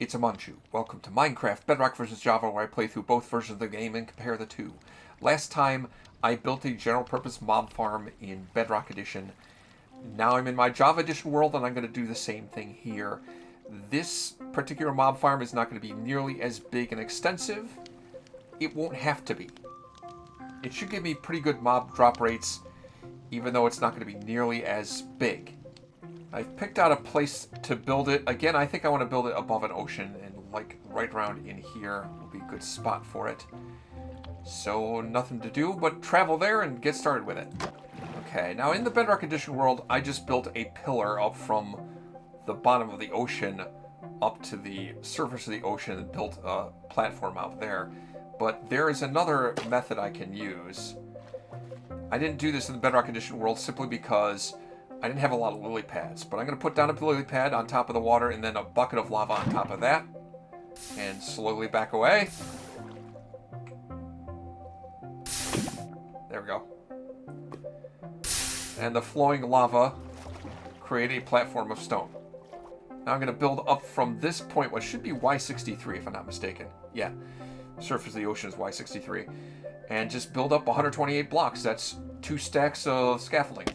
It's a Manchu. Welcome to Minecraft Bedrock vs. Java, where I play through both versions of the game and compare the two. Last time, I built a general-purpose mob farm in Bedrock Edition. Now I'm in my Java Edition world, and I'm going to do the same thing here. This particular mob farm is not going to be nearly as big and extensive. It won't have to be. It should give me pretty good mob drop rates, even though it's not going to be nearly as big. I've picked out a place to build it. Again, I think I want to build it above an ocean, and like right around in here will be a good spot for it. So nothing to do but travel there and get started with it. Okay, now in the Bedrock Edition world, I just built a pillar up from the bottom of the ocean up to the surface of the ocean and built a platform out there. But there is another method I can use. I didn't do this in the Bedrock Edition world simply because I didn't have a lot of lily pads, but I'm going to put down a lily pad on top of the water and then a bucket of lava on top of that. And slowly back away. There we go. And the flowing lava create a platform of stone. Now I'm going to build up from this point, what should be Y63 if I'm not mistaken. Yeah, surface of the ocean is Y63. And just build up 128 blocks. That's 2 stacks of scaffolding.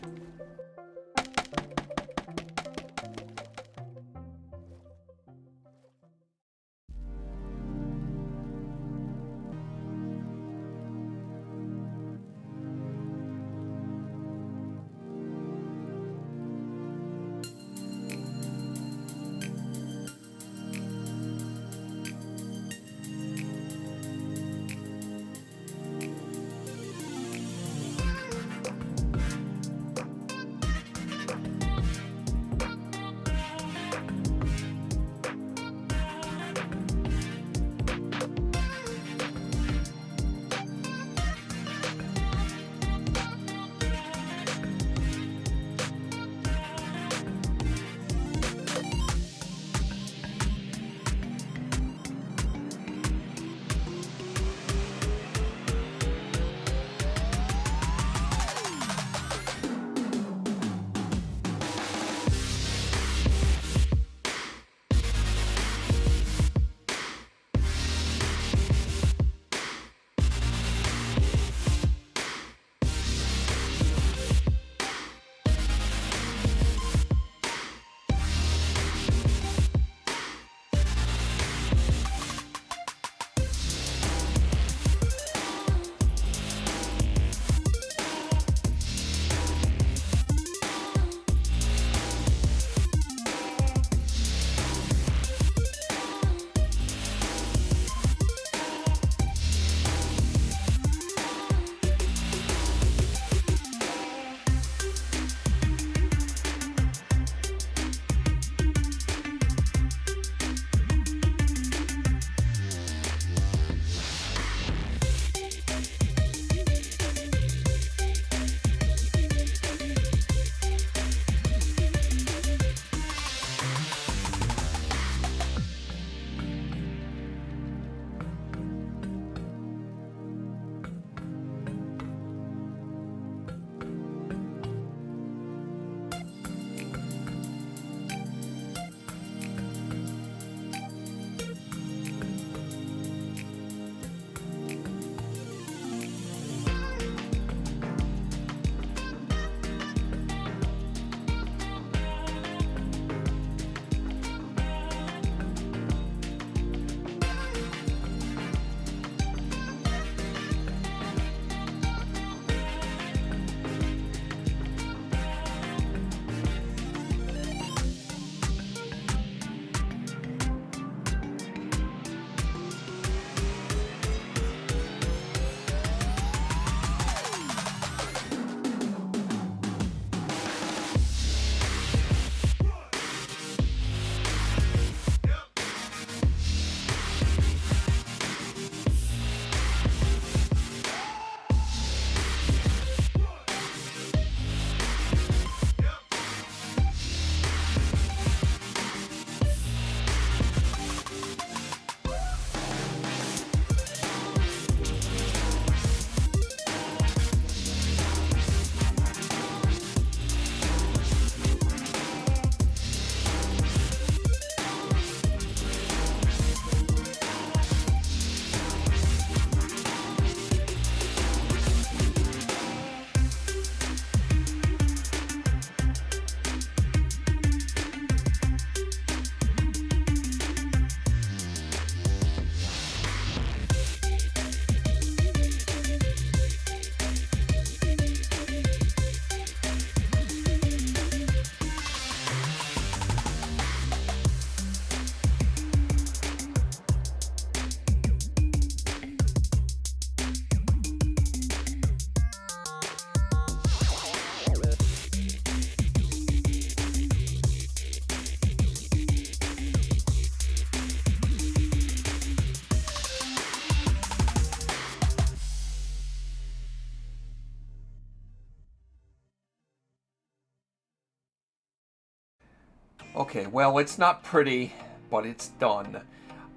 Okay, well, it's not pretty, but it's done.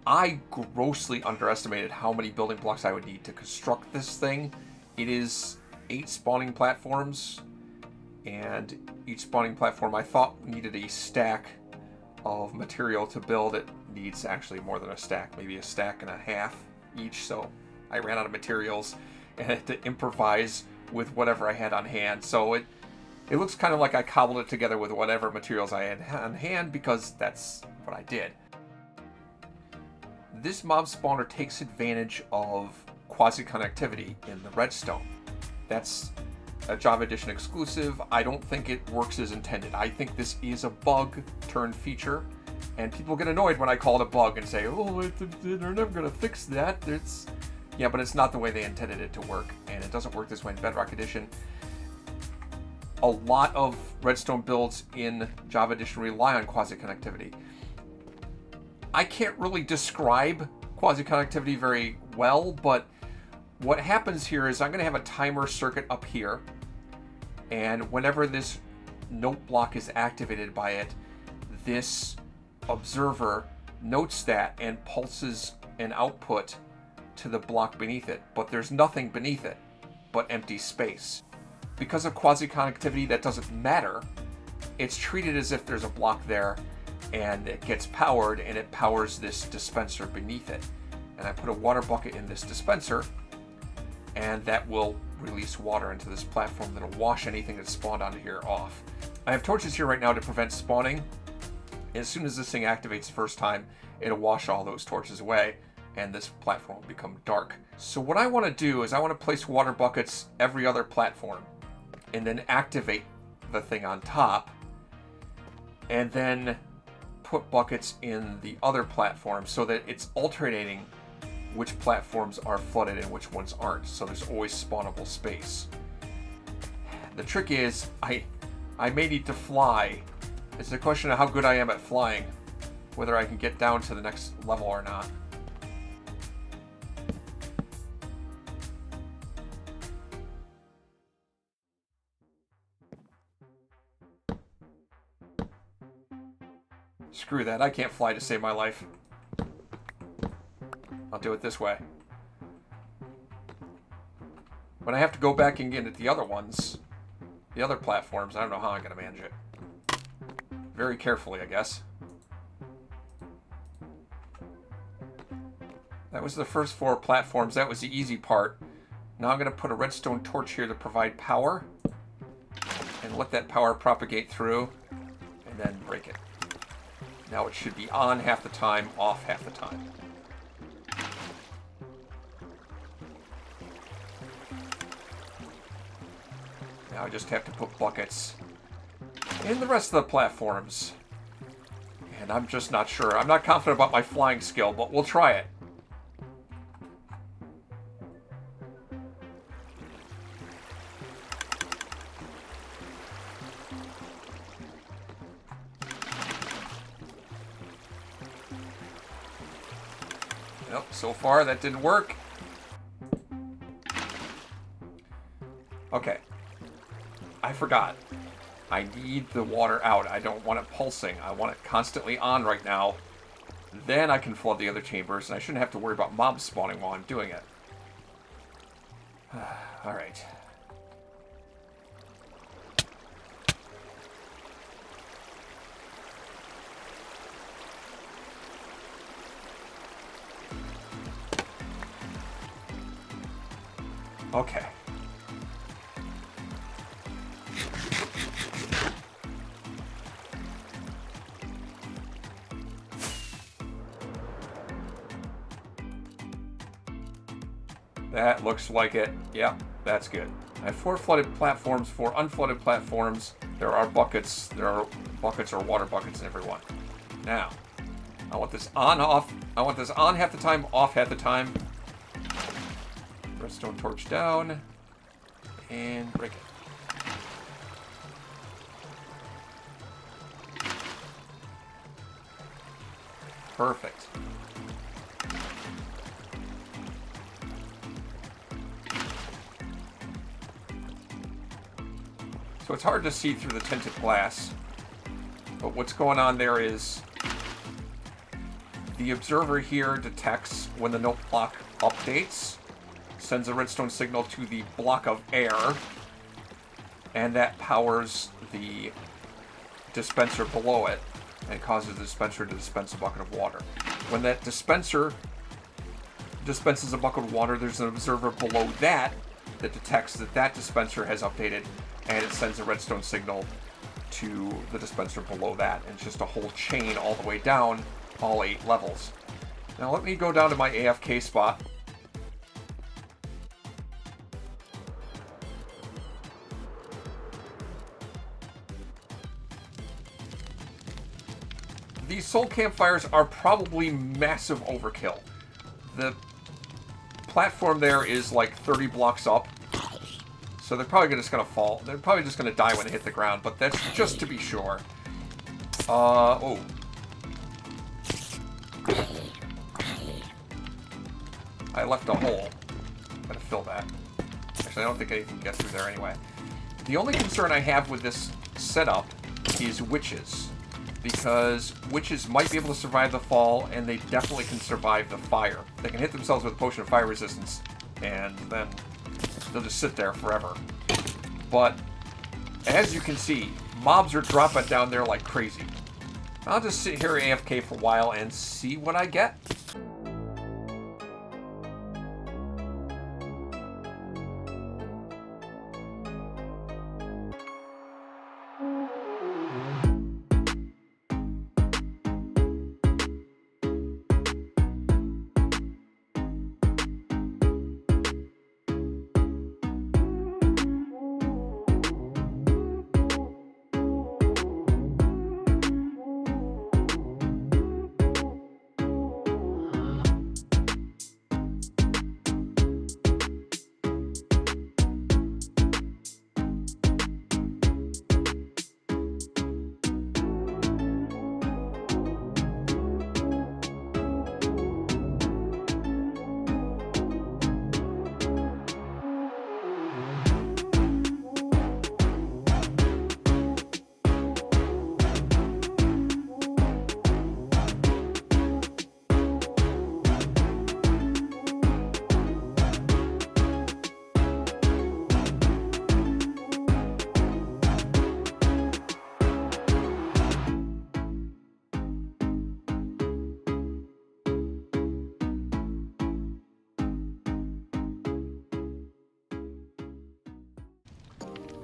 I grossly underestimated how many building blocks I would need to construct this thing. It is 8 spawning platforms, and each spawning platform I thought needed a stack of material to build. It needs actually more than a stack, maybe a stack and a half each, so I ran out of materials and had to improvise with whatever I had on hand. So it looks kind of like I cobbled it together with whatever materials I had on hand, because that's what I did. This mob spawner takes advantage of quasi-connectivity in the redstone. That's a Java Edition exclusive. I don't think it works as intended. I think this is a bug turned feature, and people get annoyed when I call it a bug and say, oh, they're never going to fix that. Yeah, but it's not the way they intended it to work, and it doesn't work this way in Bedrock Edition. A lot of redstone builds in Java Edition rely on quasi-connectivity. I can't really describe quasi-connectivity very well, but what happens here is I'm going to have a timer circuit up here, and whenever this note block is activated by it, this observer notes that and pulses an output to the block beneath it, but there's nothing beneath it but empty space. Because of quasi-connectivity, that doesn't matter. It's treated as if there's a block there, and it gets powered, and it powers this dispenser beneath it. And I put a water bucket in this dispenser, and that will release water into this platform that'll wash anything that's spawned onto here off. I have torches here right now to prevent spawning. As soon as this thing activates the first time, it'll wash all those torches away, and this platform will become dark. So what I want to do is I want to place water buckets every other platform, and then activate the thing on top, and then put buckets in the other platforms so that it's alternating which platforms are flooded and which ones aren't, so there's always spawnable space. The trick is, I may need to fly. It's a question of how good I am at flying, whether I can get down to the next level or not. Screw that, I can't fly to save my life. I'll do it this way. When I have to go back and get at the other ones, the other platforms, I don't know how I'm going to manage it. Very carefully, I guess. That was the first 4 platforms. That was the easy part. Now I'm going to put a redstone torch here to provide power, and let that power propagate through, and then break it. Now it should be on half the time, off half the time. Now I just have to put buckets in the rest of the platforms. And I'm just not sure. I'm not confident about my flying skill, but we'll try it. Nope, so far that didn't work. Okay. I forgot. I need the water out. I don't want it pulsing. I want it constantly on right now. Then I can flood the other chambers, and I shouldn't have to worry about mobs spawning while I'm doing it. Alright. Okay. That looks like it. Yep, that's good. I have 4 flooded platforms, 4 unflooded platforms. There are buckets. There are buckets or water buckets in every one. Now, I want this on, off. I want this on half the time, off half the time. Redstone torch down. And break it. Perfect. So it's hard to see through the tinted glass, but But what's going on there is the observer here detects when the note block updates, sends a redstone signal to the block of air, and that powers the dispenser below it and causes the dispenser to dispense a bucket of water. When that dispenser dispenses a bucket of water, there's an observer below that that detects that that dispenser has updated, and it sends a redstone signal to the dispenser below that. And it's just a whole chain all the way down, all 8 levels. Now let me go down to my AFK spot. These soul campfires are probably massive overkill. The platform there is like 30 blocks up, so they're probably just going to fall. They're probably just going to die when they hit the ground, but that's just to be sure. Oh. I left a hole. I'm going to fill that. Actually, I don't think I can get through there anyway. The only concern I have with this setup is witches, because witches might be able to survive the fall, and they definitely can survive the fire. They can hit themselves with a potion of fire resistance, and then they'll just sit there forever. But, as you can see, mobs are dropping down there like crazy. I'll just sit here AFK for a while and see what I get.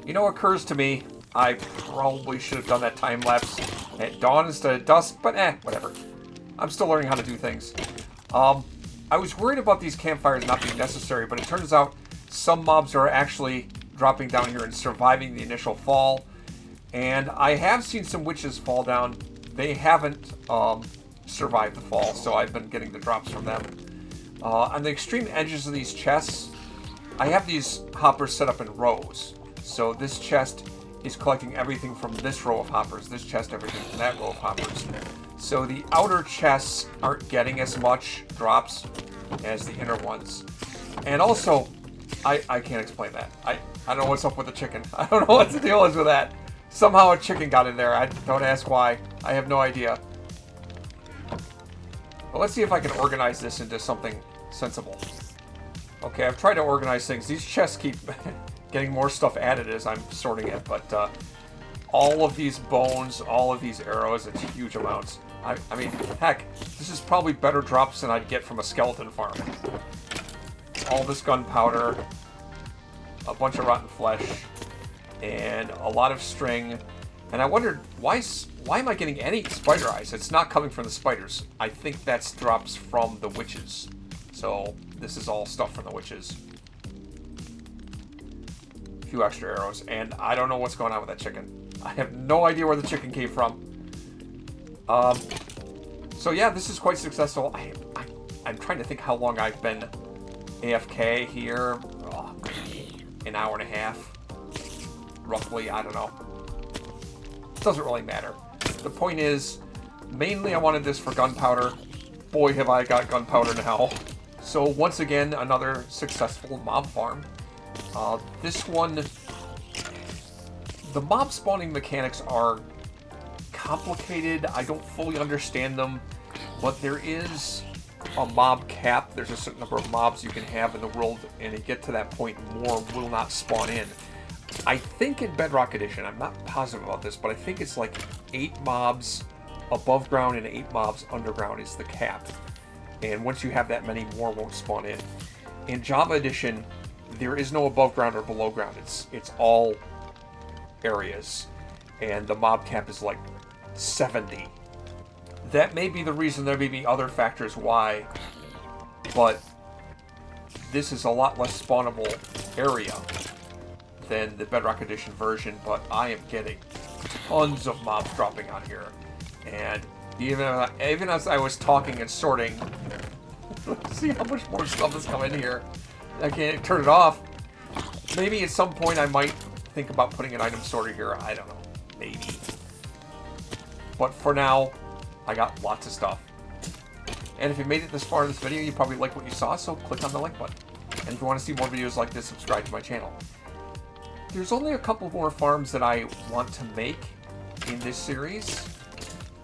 You know what occurs to me? I probably should have done that time lapse at dawn instead of dusk, but whatever. I'm still learning how to do things. I was worried about these campfires not being necessary, but it turns out some mobs are actually dropping down here and surviving the initial fall. And I have seen some witches fall down. They haven't survived the fall, so I've been getting the drops from them. On the extreme edges of these chests, I have these hoppers set up in rows. So this chest is collecting everything from this row of hoppers, this chest everything from that row of hoppers. So the outer chests aren't getting as much drops as the inner ones. And also, I can't explain that. I don't know what's up with the chicken. I don't know what the deal is with that. Somehow a chicken got in there. Don't ask why. I have no idea. Well, let's see if I can organize this into something sensible. Okay, I've tried to organize things. These chests keep getting more stuff added as I'm sorting it, but all of these bones, all of these arrows, it's huge amounts. I mean, heck, this is probably better drops than I'd get from a skeleton farm. All this gunpowder, a bunch of rotten flesh, and a lot of string. And I wondered, why am I getting any spider eyes? It's not coming from the spiders. I think that's drops from the witches. So this is all stuff from the witches. A few extra arrows, and I don't know what's going on with that chicken. I have no idea where the chicken came from. So yeah, this is quite successful. I'm trying to think how long I've been AFK here. Oh, an hour and a half, roughly. I don't know. It doesn't really matter. The point is, mainly I wanted this for gunpowder. Boy, have I got gunpowder now. So once again, another successful mob farm. This one, the mob spawning mechanics are complicated. I don't fully understand them, but there is a mob cap. There's a certain number of mobs you can have in the world, and you get to that point, more will not spawn in. I think in Bedrock Edition, I'm not positive about this, but I think it's like 8 mobs above ground and 8 mobs underground is the cap. And once you have that many, more won't spawn in. In Java Edition, there is no above ground or below ground. It's all areas. And the mob cap is like 70. That may be the reason. There may be other factors why, but this is a lot less spawnable area than the Bedrock Edition version, but I am getting tons of mobs dropping on here. And even as I was talking and sorting, see how much more stuff has come in here. I can't turn it off. Maybe at some point I might think about putting an item sorter here. I don't know. Maybe. But for now, I got lots of stuff. And if you made it this far in this video, you probably like what you saw, so click on the like button. And if you want to see more videos like this, subscribe to my channel. There's only a couple more farms that I want to make in this series.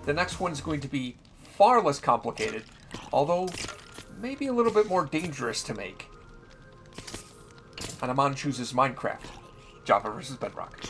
The next one's going to be far less complicated, although maybe a little bit more dangerous to make. And Aman chooses Minecraft, Java versus Bedrock.